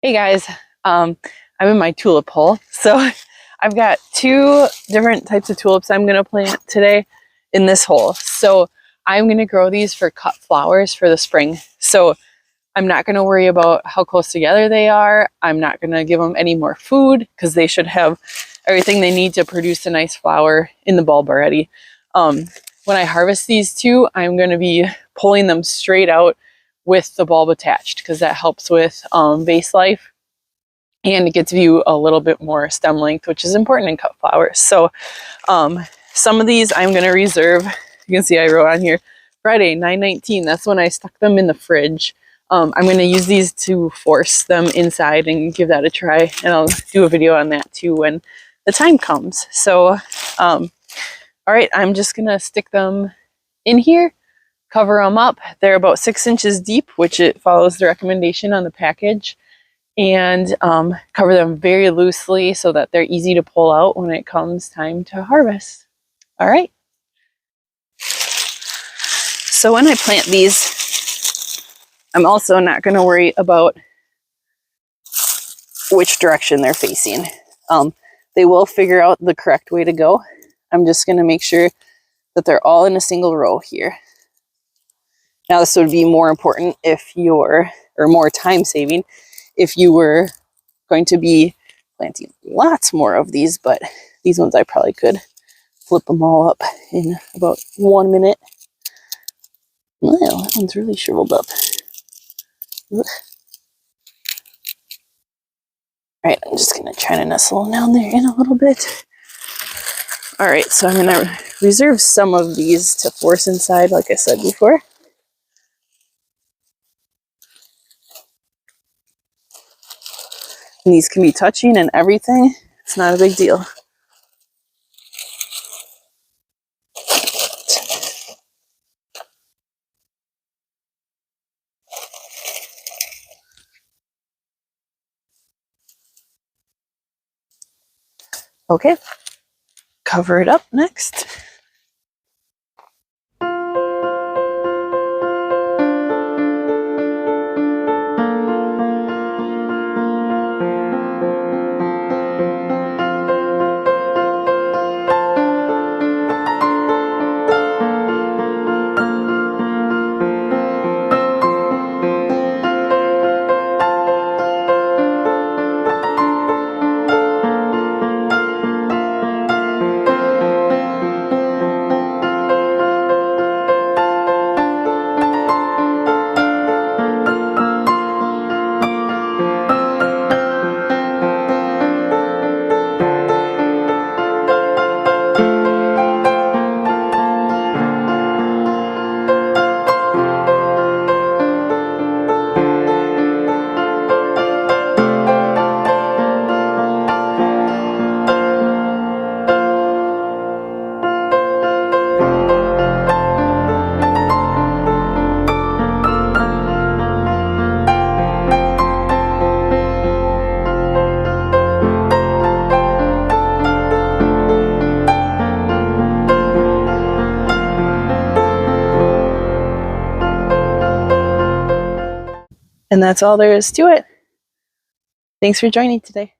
Hey guys, I'm in my tulip hole. So I've got two different types of tulips I'm going to plant today in this hole. So I'm going to grow these for cut flowers for the spring. So I'm not going to worry about how close together they are. I'm not going to give them any more food because they should have everything they need to produce a nice flower in the bulb already. When I harvest these two, I'm going to be pulling them straight out with the bulb attached because that helps with vase life, and it gets you a little bit more stem length, which is important in cut flowers. So some of these I'm going to reserve. You can see I wrote on here Friday 9/19. That's when I stuck them in the fridge. I'm going to use these to force them inside and give that a try, and I'll do a video on that too when the time comes. So all right, I'm just going to stick them in here, cover them up. They're about 6 inches deep, which it follows the recommendation on the package, and cover them very loosely so that they're easy to pull out when it comes time to harvest. All right. So when I plant these, I'm also not going to worry about which direction they're facing. They will figure out the correct way to go. I'm just going to make sure that they're all in a single row here. Now this would be more important if you're, or more time saving, if you were going to be planting lots more of these, but these ones I probably could flip them all up in about 1 minute. Well, that one's really shriveled up. Ugh. All right, I'm just gonna try to nestle down there in a little bit. All right, so I'm gonna reserve some of these to force inside, like I said before. And these can be touching and everything. It's not a big deal. Okay, cover it up next. And that's all there is to it. Thanks for joining today.